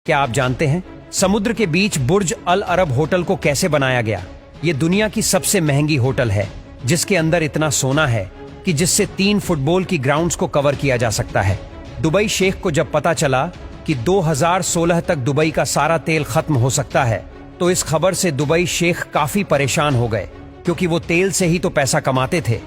क्या आप जानते हैं समुद्र के बीच बुर्ज अल अरब होटल को कैसे बनाया गया? ये दुनिया की सबसे महंगी होटल है, जिसके अंदर इतना सोना है कि जिससे 3 फुटबॉल की ग्राउंड्स को कवर किया जा सकता है। दुबई शेख को जब पता चला कि 2016 तक दुबई का सारा तेल खत्म हो सकता है, तो इस खबर से दुबई शेख काफी परेशान हो गए, क्योंकि वो तेल से ही तो पैसा कमाते थे।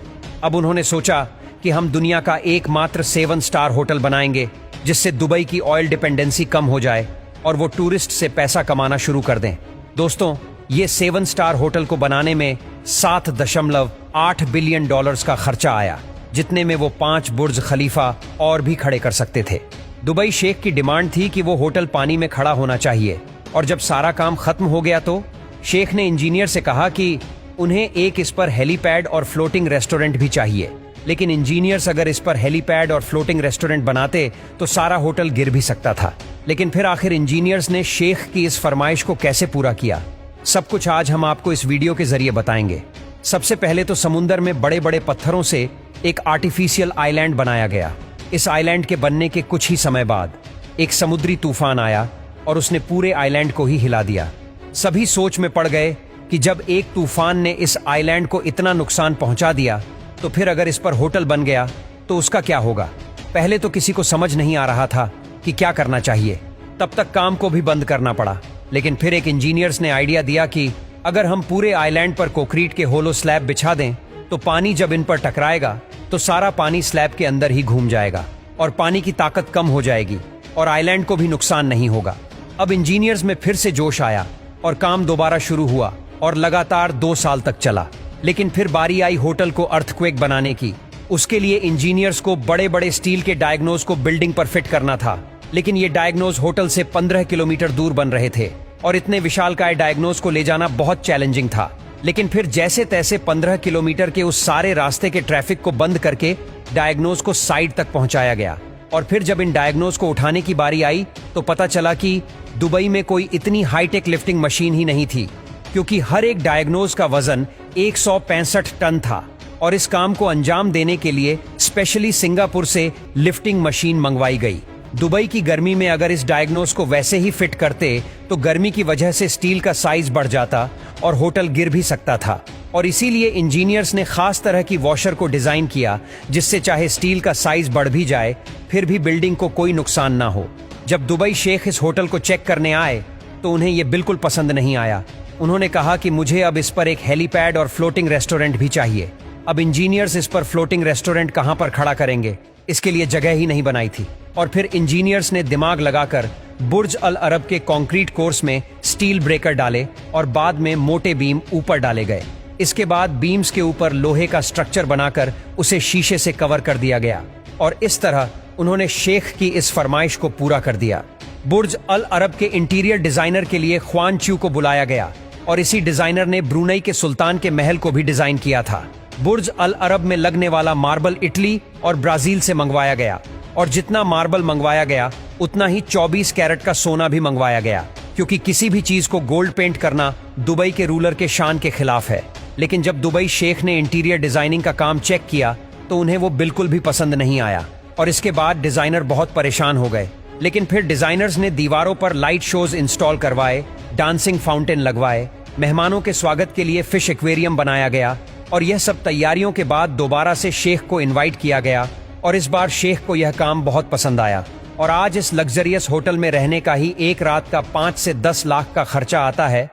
अब उन्होंने सोचा कि हम दुनिया का एकमात्र 7 स्टार होटल बनाएंगे, जिससे दुबई की ऑयल डिपेंडेंसी कम हो जाए और वो टूरिस्ट से पैसा कमाना शुरू कर दें। दोस्तों, ये 7 स्टार होटल को बनाने में 7.8 बिलियन डॉलर्स का खर्चा आया, जितने में वो 5 बुर्ज खलीफा और भी खड़े कर सकते थे। दुबई शेख की डिमांड थी कि वो होटल पानी में खड़ा होना चाहिए, और जब सारा काम खत्म हो गया तो शेख ने इंजीनियर से कहा कि उन्हें एक इस पर हेलीपैड और फ्लोटिंग रेस्टोरेंट भी चाहिए। लेकिन इंजीनियर्स अगर इस पर हेलीपैड और फ्लोटिंग रेस्टोरेंट बनाते तो सारा होटल गिर भी सकता था। लेकिन फिर आखिर इंजीनियर्स ने शेख की इस फरमाइश को कैसे पूरा किया, सब कुछ आज हम आपको इस वीडियो के जरिए बताएंगे। सबसे पहले तो समुद्र में बड़े बड़े पत्थरों से एक आर्टिफिशियल आइलैंड बनाया गया। इस आइलैंड के बनने के कुछ ही समय बाद एक समुद्री तूफान आया और उसने पूरे आइलैंड को ही हिला दिया। सभी सोच में पड़ गए कि जब एक तूफान ने इस आइलैंड को इतना नुकसान पहुंचा दिया, तो फिर अगर इस पर होटल बन गया तो उसका क्या होगा। पहले तो किसी को समझ नहीं आ रहा था कि क्या करना चाहिए, तब तक काम को भी बंद करना पड़ा। लेकिन फिर एक इंजीनियर्स ने आइडिया दिया कि अगर हम पूरे आइलैंड पर कंक्रीट के होलो स्लैब बिछा दें, तो पानी जब इन पर टकराएगा तो सारा पानी स्लैब के अंदर ही घूम जाएगा और पानी की ताकत कम हो जाएगी और आइलैंड को भी नुकसान नहीं होगा। अब इंजीनियर्स में फिर से जोश आया और काम दोबारा शुरू हुआ और लगातार 2 साल तक चला। लेकिन फिर बारी आई होटल को अर्थक्वेक बनाने की। उसके लिए इंजीनियर्स को बड़े बड़े स्टील के डायग्नोज को बिल्डिंग पर फिट करना था, लेकिन ये डायग्नोज होटल से 15 किलोमीटर दूर बन रहे थे और इतने विशालकाय डायग्नोज को ले जाना बहुत चैलेंजिंग था। लेकिन फिर जैसे तैसे 15 किलोमीटर के उस सारे रास्ते के ट्रैफिक को बंद करके डायग्नोज को साइड तक पहुंचाया गया। और फिर जब इन डायग्नोज को उठाने की बारी आई तो पता चला कि दुबई में कोई इतनी हाईटेक लिफ्टिंग मशीन ही नहीं थी, क्योंकि हर एक डायग्नोज का वजन 165 टन था और इस काम को अंजाम देने के लिए स्पेशली सिंगापुर से लिफ्टिंग मशीन मंगवाई गई। दुबई की गर्मी में अगर इस डायग्नोज को वैसे ही फिट करते तो गर्मी की वजह से स्टील का साइज बढ़ जाता और होटल गिर भी सकता था। और इसीलिए इंजीनियर्स ने खास तरह की वॉशर को डिजाइन किया, जिससे चाहे स्टील का साइज बढ़ भी जाए फिर भी बिल्डिंग को कोई नुकसान ना हो। जब दुबई शेख इस होटल को चेक करने आए तो उन्हें यह बिल्कुल पसंद नहीं आया। उन्होंने कहा कि मुझे अब इस पर एक हेलीपैड और फ्लोटिंग रेस्टोरेंट भी चाहिए। अब इंजीनियर्स इस पर फ्लोटिंग रेस्टोरेंट कहां पर खड़ा करेंगे, इसके लिए जगह ही नहीं बनाई थी। और फिर इंजीनियर्स ने दिमाग लगाकर बुर्ज अल अरब के कंक्रीट कोर्स में स्टील ब्रेकर डाले और बाद में मोटे बीम ऊपर डाले गए। इसके बाद बीम्स के ऊपर लोहे का स्ट्रक्चर बनाकर उसे शीशे से कवर कर दिया गया और इस तरह उन्होंने शेख की इस फरमाइश को पूरा कर दिया। बुर्ज अल अरब के इंटीरियर डिजाइनर के लिए ख्वान च्यू को बुलाया गया और इसी डिजाइनर ने ब्रुनई के सुल्तान के महल को भी डिजाइन किया था। बुर्ज अल अरब में लगने वाला मार्बल इटली और ब्राजील से मंगवाया गया और जितना मार्बल मंगवाया गया उतना ही 24 कैरेट का सोना भी मंगवाया गया, क्योंकि किसी भी चीज को गोल्ड पेंट करना दुबई के रूलर के शान के खिलाफ है। लेकिन जब दुबई शेख ने इंटीरियर डिजाइनिंग का काम चेक किया तो उन्हें वो बिल्कुल भी पसंद नहीं आया और इसके बाद डिजाइनर बहुत परेशान हो गए। लेकिन फिर डिजाइनर्स ने दीवारों पर लाइट शोज इंस्टॉल करवाए, डांसिंग फाउंटेन लगवाए, मेहमानों के स्वागत के लिए फिश एक्वेरियम बनाया गया और यह सब तैयारियों के बाद दोबारा से शेख को इनवाइट किया गया और इस बार शेख को यह काम बहुत पसंद आया। और आज इस लग्जरियस होटल में रहने का ही एक रात का 5 से 10 लाख का खर्चा आता है।